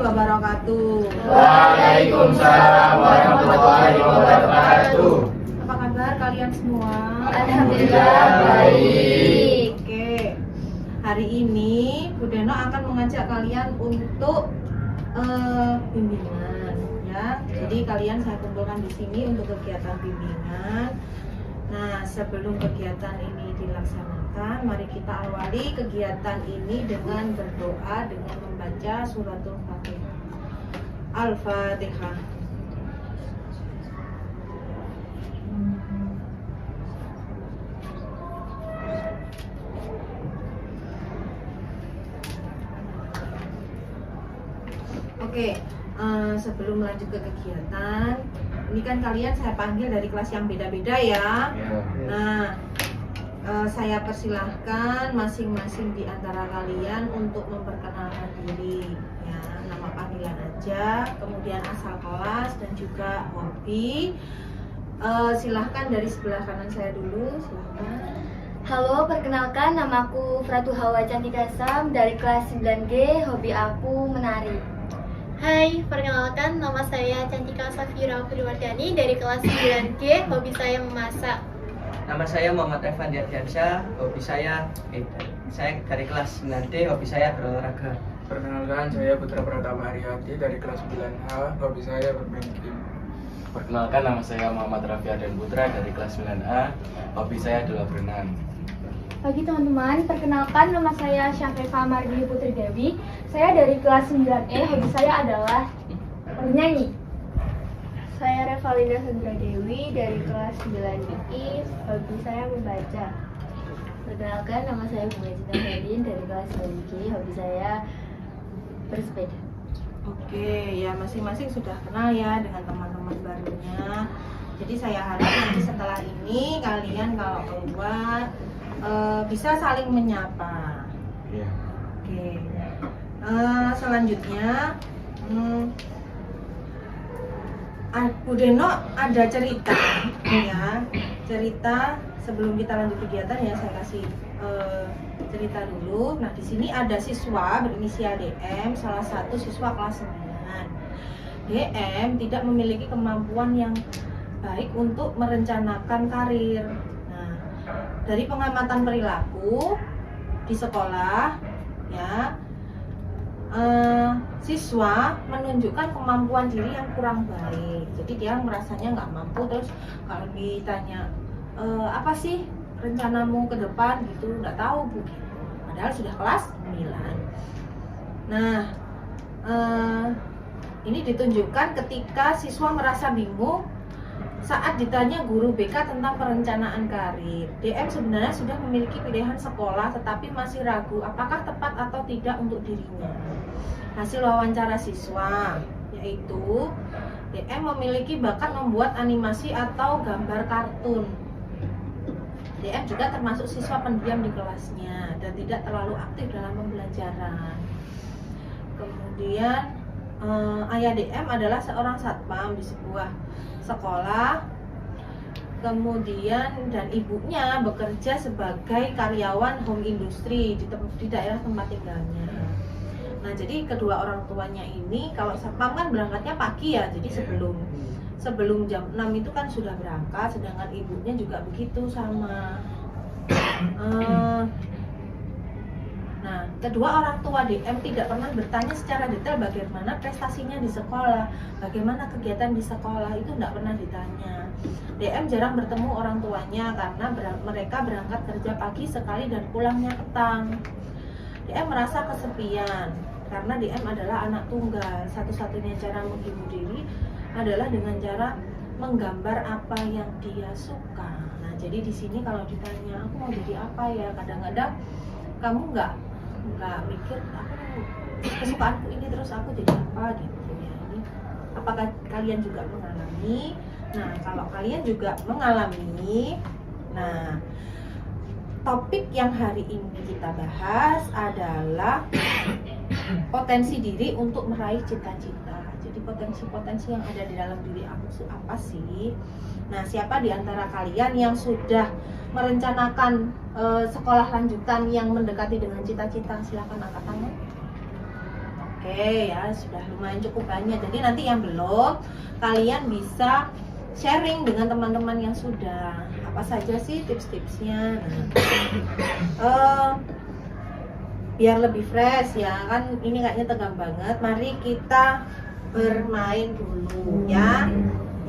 wabarakatuh. Waalaikumsalam warahmatullahi wabarakatuh. Apa kabar kalian semua? Alhamdulillah baik. Oke. Hari ini Bu Deno akan mengajak kalian untuk bimbingan ya. Jadi kalian saya kumpulkan di sini untuk kegiatan bimbingan. Nah, sebelum kegiatan ini dilaksanakan, mari kita awali kegiatan ini dengan berdoa dengan membaca suratul Fatihah. Al-Fatihah. Oke, sebelum lanjut ke kegiatan, ini kan kalian saya panggil dari kelas yang beda-beda ya. Nah, saya persilahkan masing-masing di antara kalian untuk memperkenalkan diri ya, nama panggilan aja, kemudian asal kelas dan juga hobi. Silahkan dari sebelah kanan saya dulu, silahkan. Halo, perkenalkan namaku Fratu Hawa Cantika Sam dari kelas 9G, hobi aku menari. Hai, perkenalkan nama saya Cantika Safira Purwardani dari kelas 9G, hobi saya memasak. Nama saya Muhammad Evan Diardiansyah, hobi saya dari kelas 9D, hobi saya berolahraga. Perkenalkan, saya Putra Pratama Haryati dari kelas 9A, hobi saya bermain game. Perkenalkan, nama saya Muhammad Raffi Arden Putra dari kelas 9A, hobi saya adalah berenang. Pagi teman-teman, perkenalkan nama saya Syafrifa Mardini Putri Dewi. Saya dari kelas 9E, hobi saya adalah bernyanyi. Saya Revalinda Hendra Dewi dari kelas 9I, hobi saya membaca. Perkenalkan nama saya Bunga Cinta Ferdin dari kelas 9G, hobi saya bersepeda. Oke, ya masing-masing sudah kenal ya dengan teman-teman barunya. Jadi saya harap nanti setelah ini kalian kalau keluar bisa saling menyapa. Iya. Oke. Selanjutnya, Bu Deno ada cerita, ya. Cerita sebelum kita lanjut kegiatan ya saya kasih cerita dulu. Nah di sini ada siswa berinisial DM, salah satu siswa kelas 9. DM tidak memiliki kemampuan yang baik untuk merencanakan karir. Dari pengamatan perilaku di sekolah, ya, siswa menunjukkan kemampuan diri yang kurang baik. Jadi dia merasanya nggak mampu. Terus kalau ditanya apa sih rencanamu ke depan gitu, nggak tahu Bu. Padahal sudah kelas 9. Nah, ini ditunjukkan ketika siswa merasa bingung saat ditanya guru BK tentang perencanaan karir. DM sebenarnya sudah memiliki pilihan sekolah tetapi masih ragu apakah tepat atau tidak untuk dirinya. Hasil wawancara siswa yaitu DM memiliki bakat membuat animasi atau gambar kartun. DM juga termasuk siswa pendiam di kelasnya dan tidak terlalu aktif dalam pembelajaran. Kemudian ayah DM adalah seorang satpam di sebuah sekolah, kemudian dan ibunya bekerja sebagai karyawan home industry di daerah tempat tinggalnya. Nah jadi kedua orang tuanya ini kalau satpam kan berangkatnya pagi ya, jadi sebelum jam 6 itu kan sudah berangkat, sedangkan ibunya juga begitu sama. Nah, kedua orang tua DM tidak pernah bertanya secara detail bagaimana prestasinya di sekolah, bagaimana kegiatan di sekolah, itu tidak pernah ditanya. DM jarang bertemu orang tuanya karena mereka berangkat kerja pagi sekali dan pulangnya petang. DM merasa kesepian karena DM adalah anak tunggal. Satu-satunya cara menghibur diri adalah dengan cara menggambar apa yang dia suka. Nah, jadi di sini kalau ditanya aku mau jadi apa ya, kadang-kadang kamu nggak mikir aku kesukaanku ini terus aku jadi apa gitu ya. Ini apakah kalian juga mengalami? Nah kalau kalian juga mengalami, nah topik yang hari ini kita bahas adalah potensi diri untuk meraih cita-cita. Jadi potensi-potensi yang ada di dalam diri aku itu apa sih? Nah siapa di antara kalian yang sudah merencanakan sekolah lanjutan yang mendekati dengan cita-cita, silakan angkat tangan. Oke ya, sudah lumayan cukup banyak. Jadi nanti yang belum, kalian bisa sharing dengan teman-teman yang sudah. Apa saja sih tips-tipsnya? Biar lebih fresh ya, kan ini kayaknya tegang banget. Mari kita bermain dulu ya.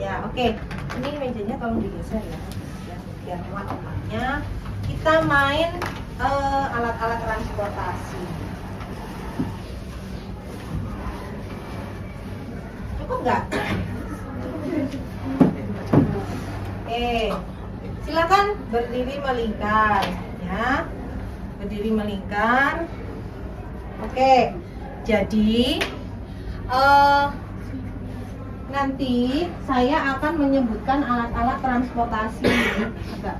Ya, oke. Ini mejanya tolong digeser ya. Biar muat tempatnya. Kita main alat-alat transportasi. Cukup nggak? Silakan berdiri melingkar ya. Berdiri melingkar. Oke. Jadi nanti saya akan menyebutkan alat-alat transportasi. Agak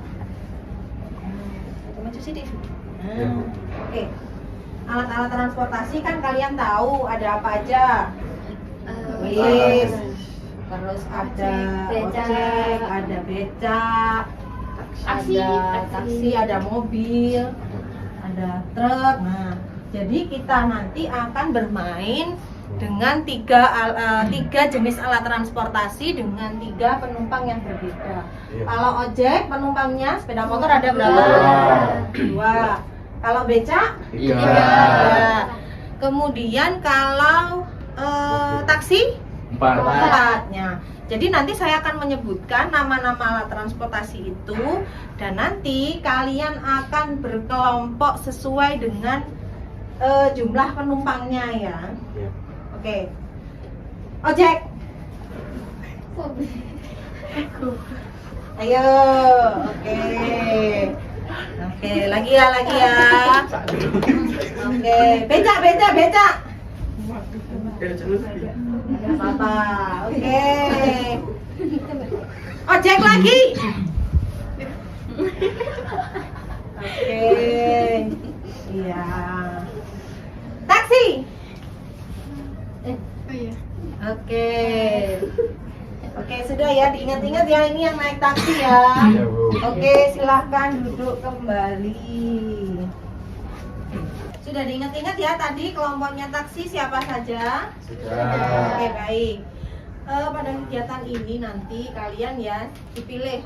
maju sedikit. Oke. Alat-alat transportasi kan kalian tahu ada apa aja? Bis, terus ada ojek, ada becak, ada taksi, ada mobil, ada truk. Nah, jadi kita nanti akan bermain dengan tiga jenis alat transportasi dengan 3 penumpang yang berbeda. Kalau ojek penumpangnya sepeda motor ada berapa? 2. Kalau becak? 3. Kemudian kalau taksi? 4-nya. Jadi nanti saya akan menyebutkan nama-nama alat transportasi itu dan nanti kalian akan berkelompok sesuai dengan jumlah penumpangnya ya. Oke. Ojek. Ayo. Oke. Oke, lagi ya. Oke, becak. Apa? Oke. Ojek lagi. Oke. Iya. Taksi. Oke, sudah ya, diingat-ingat ya, ini yang naik taksi ya. Oke, silahkan duduk kembali. Sudah diingat-ingat ya tadi kelompoknya taksi siapa saja? Sudah. Oke, baik. Pada kegiatan ini nanti kalian ya dipilih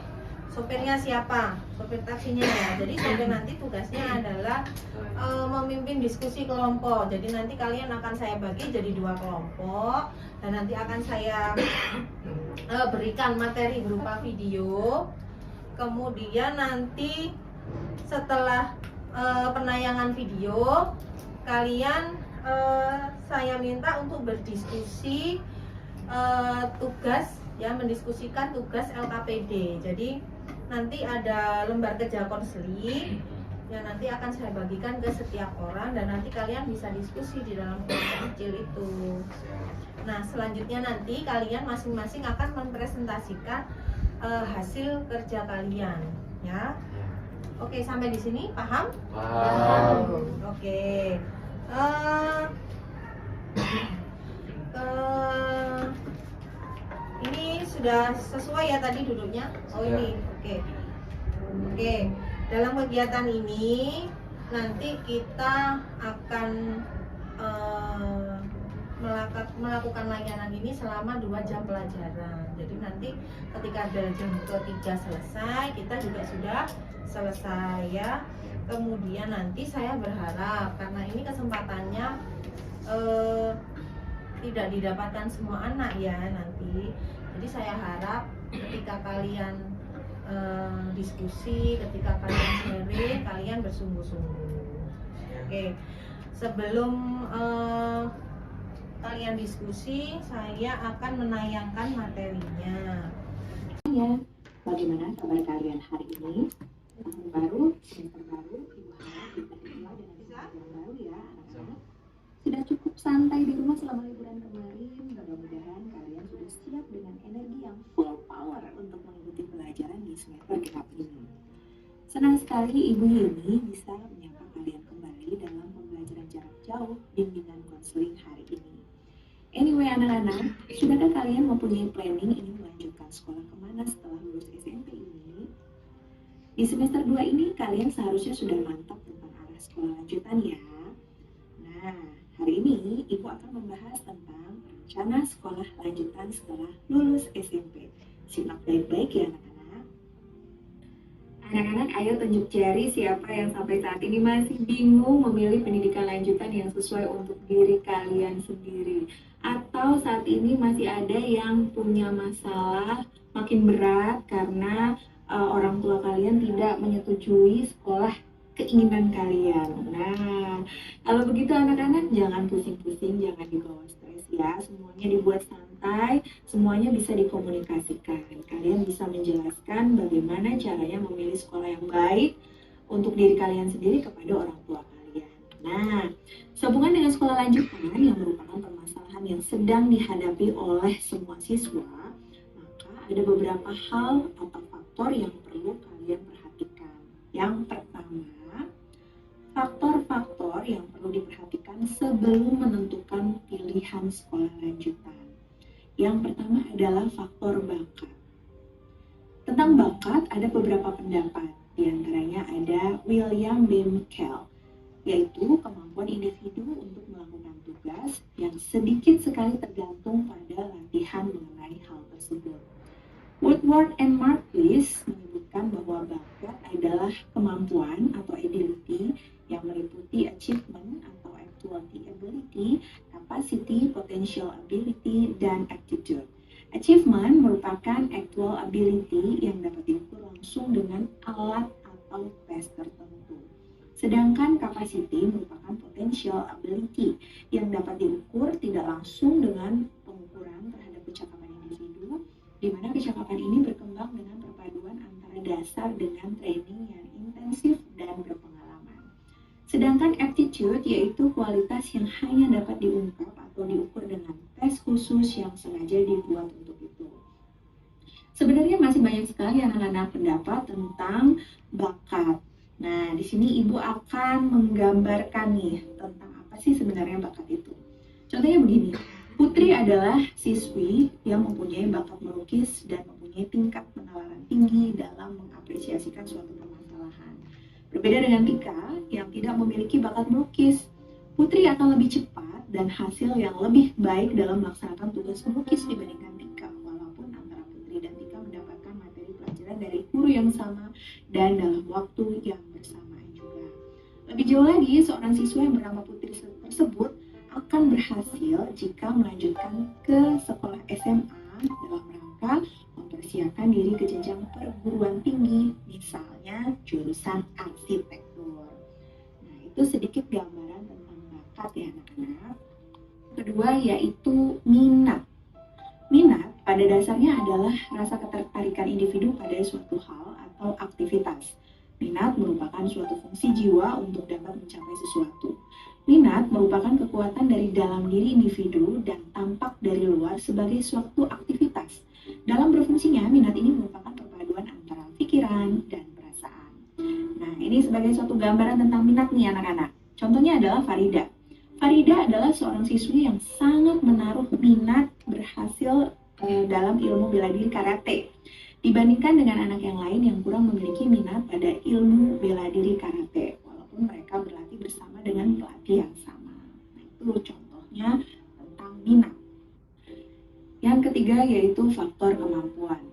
sopirnya siapa, sopir taksinya ya. Jadi sopir nanti tugasnya adalah memimpin diskusi kelompok. Jadi nanti kalian akan saya bagi jadi 2 kelompok dan nanti akan saya berikan materi berupa video. Kemudian nanti setelah penayangan video kalian saya minta untuk berdiskusi tugas ya, mendiskusikan tugas LKPD. Jadi nanti ada lembar kerja konseling yang nanti akan saya bagikan ke setiap orang dan nanti kalian bisa diskusi di dalam kelompok kecil itu. Nah, selanjutnya nanti kalian masing-masing akan mempresentasikan hasil kerja kalian ya. Oke, sampai di sini paham? Paham. Oke. Ini sudah sesuai ya tadi duduknya? Oh ini, oke. Oke, dalam kegiatan ini nanti kita akan melakukan layanan ini selama 2 jam pelajaran. Jadi nanti ketika jam ketiga selesai, kita juga sudah selesai ya. Kemudian nanti saya berharap karena ini kesempatannya tidak didapatkan semua anak ya nanti. Jadi saya harap ketika kalian diskusi, ketika kalian sharing, kalian bersungguh-sungguh. Oke, sebelum kalian diskusi, saya akan menayangkan materinya. Ya, bagaimana kabar kalian hari ini? Tahun baru, semester baru, ibu harap kita dimulai dengan yang baru ya anak-anak. Sudah cukup santai di rumah selama liburan kemarin. Mudah-mudahan kalian sudah siap dengan energi yang full power untuk mengikuti pelajaran di semester genap ini. Senang sekali Ibu Yuni bisa menyapa kalian kembali dalam pembelajaran jarak jauh bimbingan konseling hari ini. Anyway anak-anak, sudahkah kalian mempunyai planning ingin melanjutkan sekolah kemana setelah lulus SMP ini? Di semester 2 ini kalian seharusnya sudah mantap tentang arah sekolah lanjutan ya. Nah, Hari ini Ibu akan membahas tentang rencana sekolah lanjutan setelah lulus SMP. Simak baik-baik ya anak-anak. Anak-anak, ayo tunjuk jari siapa yang sampai saat ini masih bingung memilih pendidikan lanjutan yang sesuai untuk diri kalian sendiri. Atau saat ini masih ada yang punya masalah makin berat karena orang tua kalian tidak menyetujui sekolah keinginan kalian. Nah, kalau begitu anak-anak jangan pusing-pusing, jangan dibawa stres ya. Semuanya dibuat santai, semuanya bisa dikomunikasikan. Kalian bisa menjelaskan bagaimana caranya memilih sekolah yang baik untuk diri kalian sendiri kepada orang tua kalian. Nah, sehubungan dengan sekolah lanjutan yang merupakan permasalahan yang sedang dihadapi oleh semua siswa, maka ada beberapa hal atau faktor yang perlu kalian perhatikan. Yang pertama, faktor-faktor yang perlu diperhatikan sebelum menentukan pilihan sekolah lanjutan. Yang pertama adalah faktor bakat. Tentang bakat ada beberapa pendapat, di antaranya ada William B. McKell, yaitu kemampuan individu untuk melakukan tugas yang sedikit sekali tergantung pada latihan mengenai hal tersebut. Woodward and Marquis menyebutkan bahwa bakat adalah kemampuan atau ability yang meliputi achievement atau actual ability, capacity, potential ability, dan attitude. Achievement merupakan actual ability yang dapat diukur langsung dengan alat atau tes tertentu. Sedangkan capacity merupakan potential ability yang dapat diukur tidak langsung dengan pengukuran terhadap kecakapan individu, di mana kecakapan ini berkembang dengan perpaduan antara dasar dengan training yang intensif dan berpengalaman. Sedangkan aptitude yaitu kualitas yang hanya dapat diungkap atau diukur dengan tes khusus yang sengaja dibuat untuk itu. Sebenarnya masih banyak sekali anak-anak pendapat tentang bakat. Nah, di sini Ibu akan menggambarkan nih tentang apa sih sebenarnya bakat itu. Contohnya begini. Putri adalah siswi yang mempunyai bakat melukis dan mempunyai tingkat penalaran tinggi dalam mengapresiasikan suatu permasalahan. Berbeda dengan Tika yang tidak memiliki bakat melukis, Putri akan lebih cepat dan hasil yang lebih baik dalam melaksanakan tugas melukis dibandingkan Tika, walaupun antara Putri dan Tika mendapatkan materi pelajaran dari guru yang sama dan dalam waktu yang bersamaan juga. Lebih jauh lagi, seorang siswa yang bernama Putri tersebut akan berhasil jika melanjutkan ke sekolah SMA dalam rangka mempersiapkan diri ke jenjang perguruan tinggi, misalnya jurusan arsitektur. Nah, itu sedikit gambaran tentang bakat ya anak-anak. Kedua yaitu minat. Minat pada dasarnya adalah rasa ketertarikan individu pada suatu hal atau aktivitas. Minat merupakan suatu fungsi jiwa untuk dapat mencapai sesuatu. Minat merupakan kekuatan dari dalam diri individu dan tampak dari luar sebagai suatu aktivitas. Dalam berfungsinya, minat ini merupakan perpaduan antara pikiran dan perasaan. Nah, ini sebagai suatu gambaran tentang minat nih anak-anak. Contohnya adalah Farida. Farida adalah seorang siswi yang sangat menaruh minat berhasil dalam ilmu bela diri karate. Dibandingkan dengan anak yang lain yang kurang memiliki minat pada ilmu bela diri karate, walaupun mereka berlatih bersama dengan pelatih yang sama. Nah, itu contohnya tentang minat. Yang ketiga yaitu faktor kemampuan.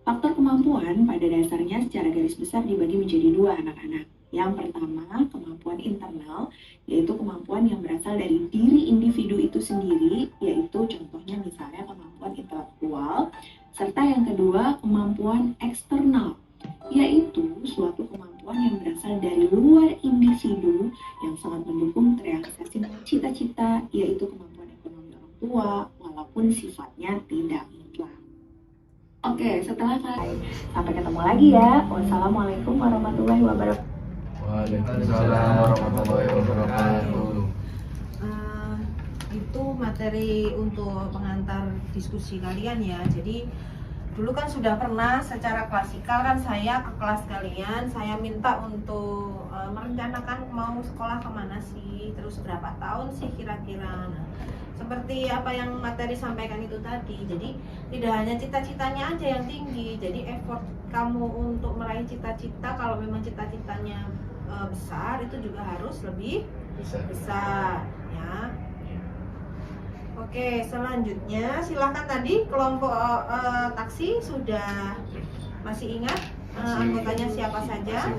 Faktor kemampuan pada dasarnya secara garis besar dibagi menjadi dua anak-anak. Yang pertama, kemampuan internal, yaitu kemampuan yang berasal dari diri individu itu sendiri, yaitu contohnya misalnya kemampuan intelektual. Serta yang kedua, kemampuan eksternal, yaitu suatu kemampuan yang berasal dari luar individu yang sangat mendukung terrealisasi cita-cita, yaitu kemampuan ekonomi orang tua, walaupun sifatnya tidak mutlak. Oke, setelah sampai ketemu lagi ya. Wassalamualaikum warahmatullahi wabarakatuh. Waalaikumsalam warahmatullahi wabarakatuh. Itu materi untuk pengantar diskusi kalian ya. Jadi dulu kan sudah pernah secara klasikal kan saya ke kelas kalian, saya minta untuk merencanakan mau sekolah kemana sih, terus berapa tahun sih kira-kira. Nah, seperti apa yang materi sampaikan itu tadi, jadi tidak hanya cita-citanya aja yang tinggi, jadi effort kamu untuk meraih cita-cita, kalau memang cita-citanya besar, itu juga harus lebih besar ya. Oke, selanjutnya silakan tadi kelompok taksi sudah masih ingat anggotanya siapa saja?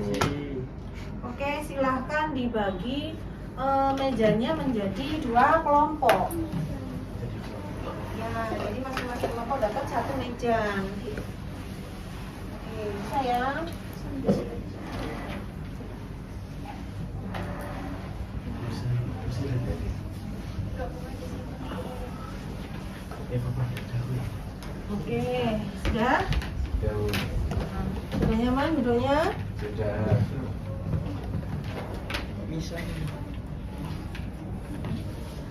Oke, silahkan dibagi mejanya menjadi 2 kelompok. Ya, jadi masing-masing kelompok dapat 1 meja. Oke, sayang. Oke, sudah? Sudah nyaman duduknya? Sudah.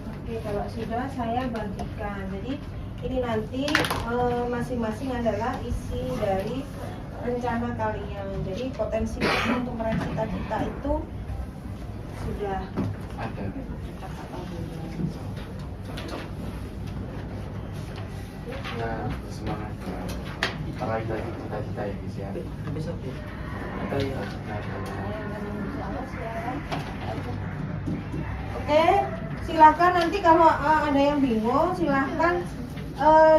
Oke, kalau sudah saya bagikan. Jadi ini nanti masing-masing adalah isi dari rencana kalian. Jadi potensi untuk meraih cita-cita itu sudah Ada. kita ketahui. Nah, semangat. Meraih lagi cita-cita ya guys ya. Besok ya. Atau ya. Oke, silakan nanti kalau ada yang bingung silakan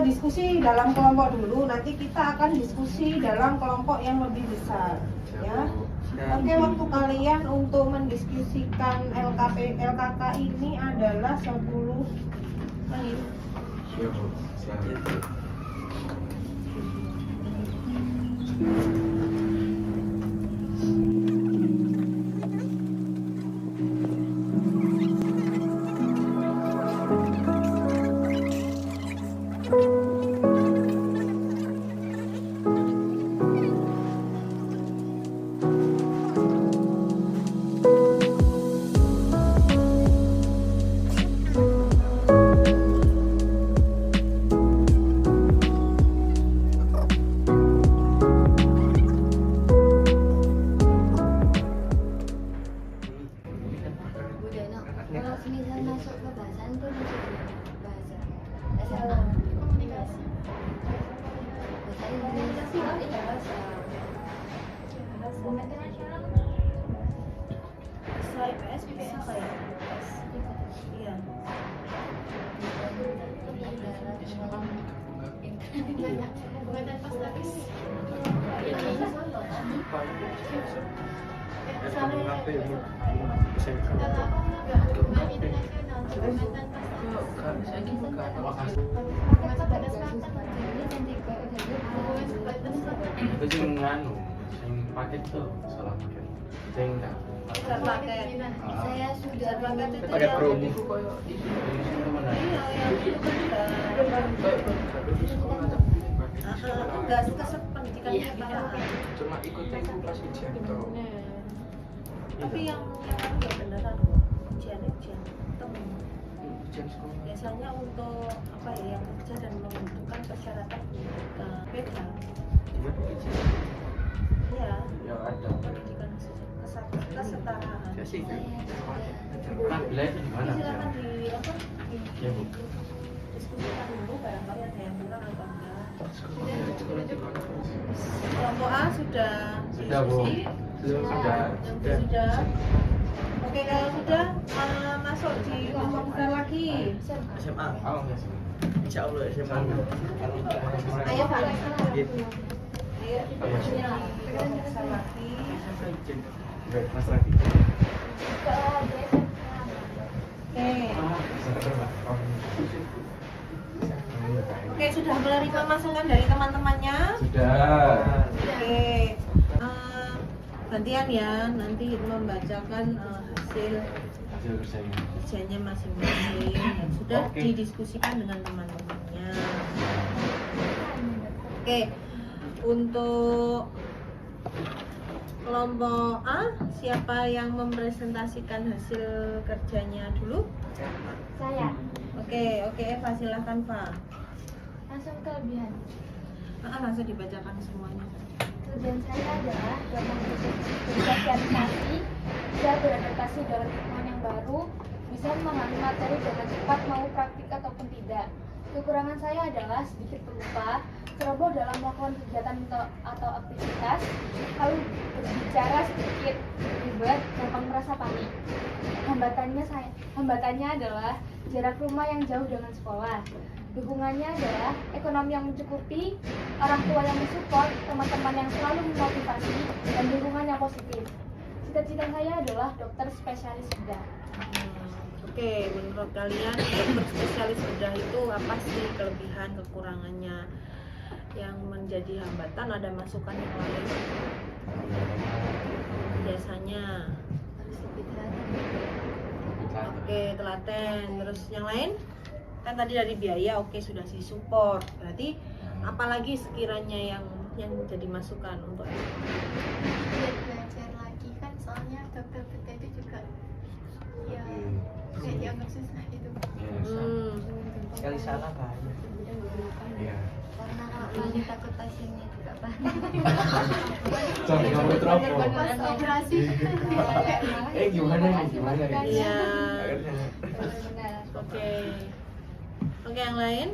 diskusi dalam kelompok dulu. Nanti kita akan diskusi dalam kelompok yang lebih besar, ya. Oke, waktu kalian untuk mendiskusikan LKK ini adalah 10 menit. Siap, Bu. Siap. Bu Deno, kalau semisal masuk ke bahasan tuh bahasa Komunikasi. Bisa IPS bisa kayak IPS. Iya. Bukan tanpa status. Kalau aku nggak internasional, bukan tanpa status. Bukan sebatas kata. Bukan sebatas kata. Itu sih nganu, yang paket tuh salah paket. Saya enggak. Bisa pakai. Saya sudah Paket itu Paket yang- promo. Iya, yang itu kan enggak pendidikannya parah. Cuma ikut itu pas ujian itu. Tapi yang ya beneran ujian temu. Ujian sekolah. Biasanya untuk apa ya yang kerja dan membutuhkan persyaratan pendidikan beda. Ya, Ya ada. pendidikan kesetaraan. Ya sih. Kan bila itu di mana? Silakan di apa? Ya, Bu. Diskusikan dulu barangkali ada yang kurang atau enggak. Sekolah. Kelompok A sudah Sudah, Bu. diskusi. Sudah. Yang B sudah. Oke, kalau sudah masuk di kelompok besar lagi. SMA. Oh, enggak sih. Insya Allah SMA. Ayo Pak. Gitu. Ayo kita di kelompok besar lagi. Baik, Mas lagi. Oke. Oke, sudah menerima masukan dari teman-temannya. Sudah. Oke. Gantian ya, nanti membacakan hasil Hasil kerjanya. kerjanya masing-masing yang sudah Oke. didiskusikan dengan teman-temannya. Oke, untuk kelompok A, siapa yang mempresentasikan hasil kerjanya dulu? Saya Oke, Eva silahkan Pak. langsung kelebihan. Langsung dibacakan semuanya. Tujuan saya adalah dalam bersosialisasi, bisa beradaptasi dalam lingkungan yang baru, bisa memahami materi dengan cepat mau praktik ataupun tidak. Kekurangan saya adalah sedikit pelupa, ceroboh dalam melakukan kegiatan atau aktivitas, kalau berbicara sedikit ribet, gampang merasa panik. Hambatannya adalah jarak rumah yang jauh dengan sekolah. Dukungannya adalah ekonomi yang mencukupi, orang tua yang mensupport, teman-teman yang selalu memotivasi, dan lingkungan yang positif. Cita-cita saya adalah dokter spesialis bedah. Oke, menurut kalian dokter spesialis bedah itu apa sih kelebihan, kekurangannya? Yang menjadi hambatan, ada masukan yang lain? Biasanya Harus lebih telaten. oke, telaten. Terus yang lain? Kan tadi dari biaya, oke, sudah sih support. Berarti apalagi sekiranya yang jadi masukan untuk Biar belajar lagi kan, soalnya dokter bedah itu juga ya kayak dianggap susah gitu. Sekali salah banyak. Iya. Karena kami takut pasiennya juga banyak. Jangan kamu teropong. Pas operasi Gimana nih? Gimana nih? Iya. Benar. Oke. Oke, yang lain?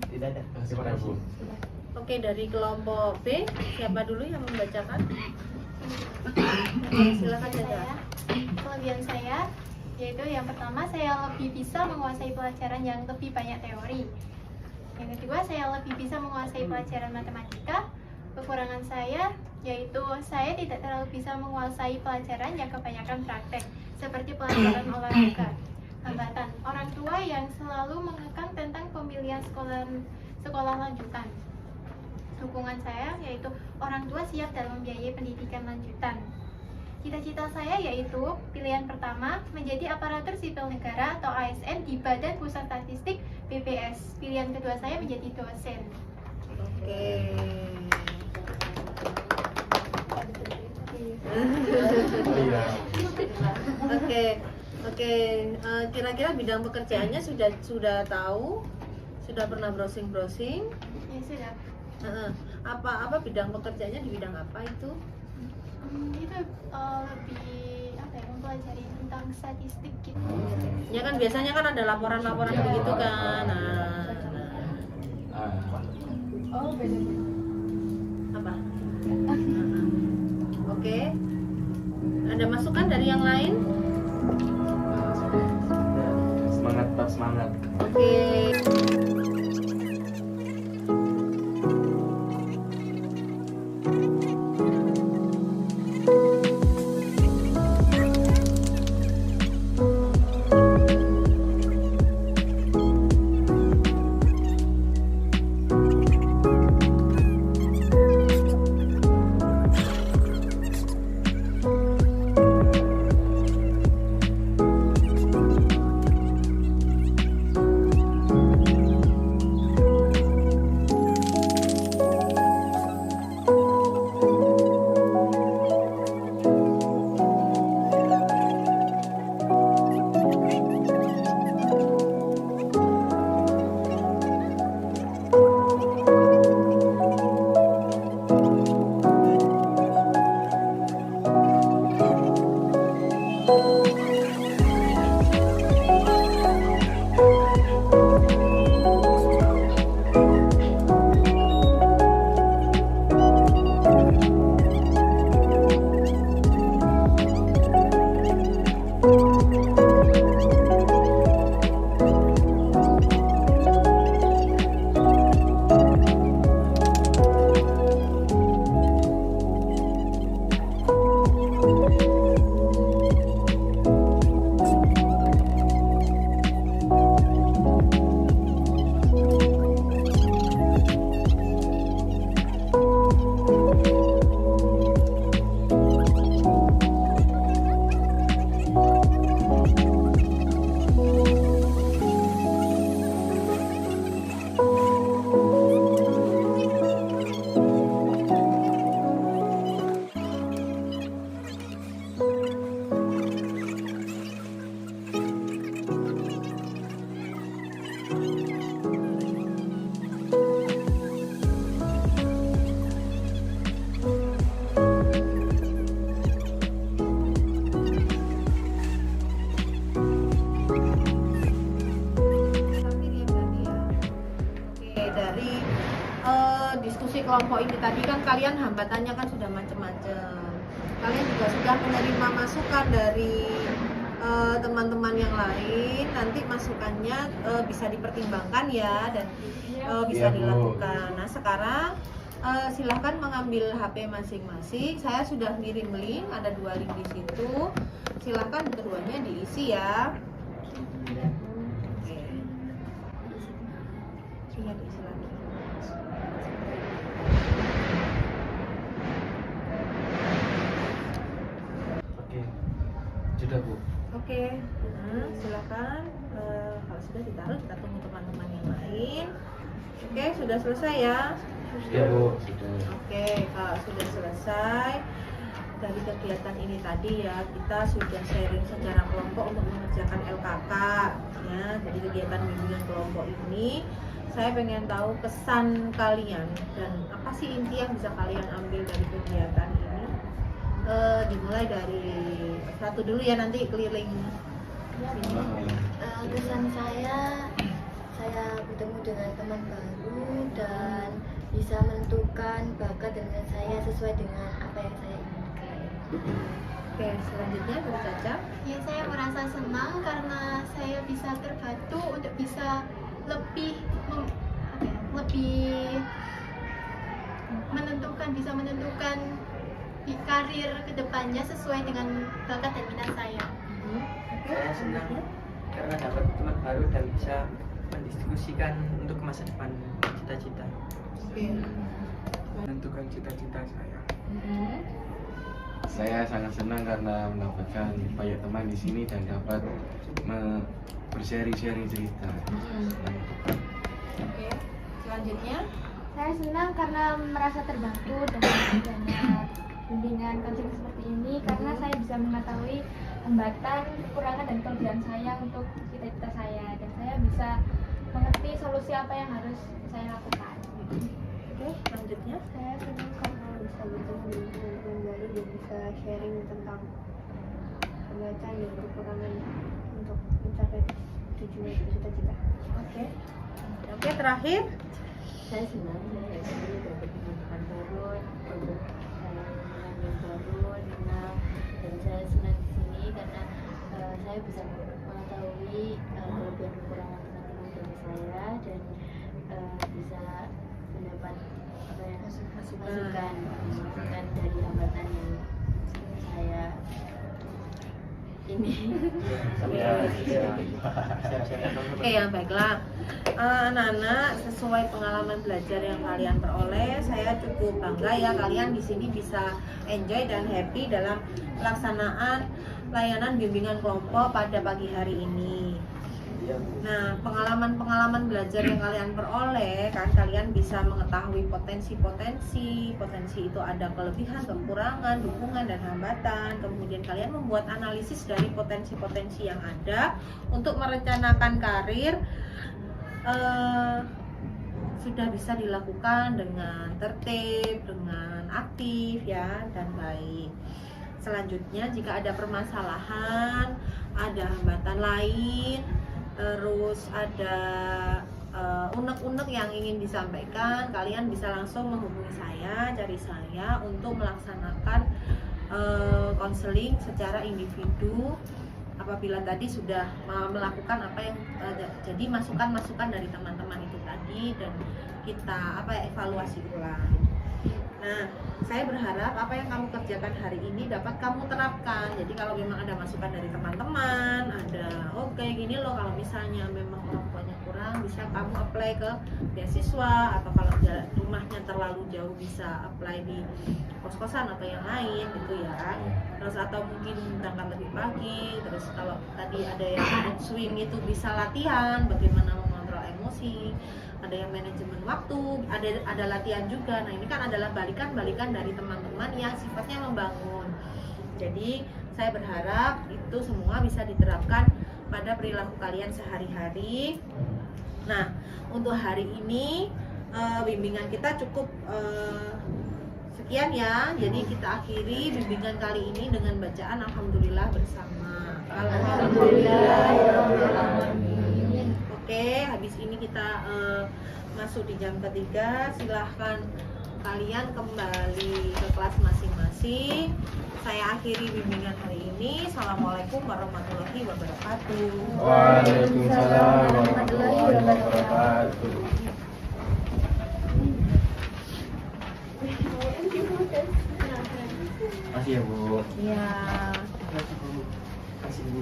Tidak ada. Gimana Bu? Oke, dari kelompok B, siapa dulu yang membacakan? Silakan Caca. Kelebihan saya yaitu yang pertama, saya lebih bisa menguasai pelajaran yang lebih banyak teori. Yang kedua, saya lebih bisa menguasai pelajaran matematika. Kekurangan saya yaitu saya tidak terlalu bisa menguasai pelajaran yang kebanyakan praktek, seperti pelajaran olahraga. Hambatan, orang tua yang selalu mengekang tentang pemilihan sekolah lanjutan. Dukungan saya yaitu orang tua siap dalam membiayai pendidikan lanjutan. Cita-cita saya yaitu pilihan pertama menjadi aparatur sipil negara atau ASN di Badan Pusat Statistik BPS. Pilihan kedua saya menjadi dosen. Oke. Iya. Oke. Oke. Kira-kira bidang pekerjaannya sudah tahu? Sudah pernah browsing-browsing? Ya sudah. Apa bidang pekerjaannya, di bidang apa itu? Itu lebih apa ya, mempelajari tentang statistik gitu. Ya kan biasanya kan ada laporan-laporan Ya. begitu kan. Oh, beda. Apa? Oke. Ada masukan dari yang lain? Semangat, tetap semangat. Oke. Diskusi kelompok ini tadi kan kalian hambatannya kan sudah macam-macam. Kalian juga sudah menerima masukan dari teman-teman yang lain nanti masukannya bisa dipertimbangkan ya dan bisa Iya, Bu. dilakukan. Nah sekarang silahkan mengambil HP masing-masing. Saya sudah ngirim link, ada 2 link di situ. Silahkan keduanya diisi ya. Oke. Iya, diisi lagi. Oke, sudah Bu. Oke, silakan. Kalau sudah ditaruh, kita tunggu teman-teman yang lain. Oke, sudah selesai ya. Iya Bu, sudah. Oke, kalau sudah selesai dari kegiatan ini tadi ya, kita sudah sharing secara kelompok untuk mengerjakan LKK ya. Jadi kegiatan bimbingan kelompok ini saya pengen tahu kesan kalian dan apa sih inti yang bisa kalian ambil dari kegiatan ini. Dimulai dari satu dulu ya, nanti keliling sini. Kesan saya bertemu dengan teman baru dan bisa menentukan bakat dan minat saya sesuai dengan apa yang saya inginkan. Oke, selanjutnya dari Caca. Ya, saya merasa senang karena saya bisa terbantu untuk bisa lebih bisa menentukan karir kedepannya sesuai dengan bakat dan minat saya. Saya senang karena dapat teman baru dan bisa mendiskusikan untuk masa depan cita-cita. Oke. Menentukan cita-cita saya. Saya sangat senang karena mendapatkan banyak teman di sini dan dapat bersharing-sharing cerita. Oke, selanjutnya. Saya senang karena merasa terbantu dengan adanya bimbingan coaching seperti ini karena saya bisa mengetahui hambatan, kekurangan dan kelebihan saya untuk cita-cita saya dan saya bisa mengerti solusi apa yang harus saya lakukan. Oke, selanjutnya. Saya senang karena bisa bertemu dengan teman-teman baru dan bisa sharing tentang hambatan dan kekurangan untuk mencapai tujuan cita-cita. Oke. Oke, terakhir. Saya senang saya dapat teman baru, yang baru, kenal, dan saya senang di sini karena saya bisa mengetahui kelebihan kekurangan teman-teman dari saya dan bisa mendapat apa yang masukan dari hambatan yang saya ini. Oke ya, baiklah. Anak-anak, sesuai pengalaman belajar yang kalian peroleh, saya cukup bangga ya kalian di sini bisa enjoy dan happy dalam pelaksanaan layanan bimbingan kelompok pada pagi hari ini. Nah, pengalaman-pengalaman belajar yang kalian peroleh kan kalian bisa mengetahui potensi itu ada kelebihan, kekurangan, dukungan dan hambatan. Kemudian kalian membuat analisis dari potensi-potensi yang ada untuk merencanakan karir. Sudah bisa dilakukan dengan tertib, dengan aktif ya dan baik. Selanjutnya jika ada permasalahan, ada hambatan lain, terus ada unek-unek yang ingin disampaikan, kalian bisa langsung menghubungi saya, cari saya untuk melaksanakan konseling secara individu. Apabila tadi sudah melakukan apa yang jadi masukan-masukan dari teman-teman itu tadi dan kita evaluasi ulang. Nah, saya berharap apa yang kamu kerjakan hari ini dapat kamu terapkan. Jadi kalau memang ada masukan dari teman-teman, ada kayak gini loh, kalau misalnya memang orang tuanya kurang, bisa kamu apply ke beasiswa, atau kalau rumahnya terlalu jauh bisa apply di kos-kosan atau yang lain gitu ya. Terus atau mungkin berangkat lebih pagi. Terus kalau tadi ada yang mood swing itu bisa latihan bagaimana mengontrol emosi. Ada yang manajemen waktu, ada latihan juga. Nah, ini kan adalah balikan dari teman-teman yang sifatnya membangun. Jadi, saya berharap itu semua bisa diterapkan pada perilaku kalian sehari-hari. Nah, untuk hari ini bimbingan kita cukup sekian ya. Jadi kita akhiri bimbingan kali ini dengan bacaan Alhamdulillah bersama. Alhamdulillah. Oke, habis ini kita masuk di jam ketiga. Silahkan kalian kembali ke kelas masing-masing. Saya akhiri bimbingan hari ini. Assalamualaikum warahmatullahi wabarakatuh. Waalaikumsalam warahmatullahi wabarakatuh. Makasih ya Bu. Ya. Terima kasih Bu.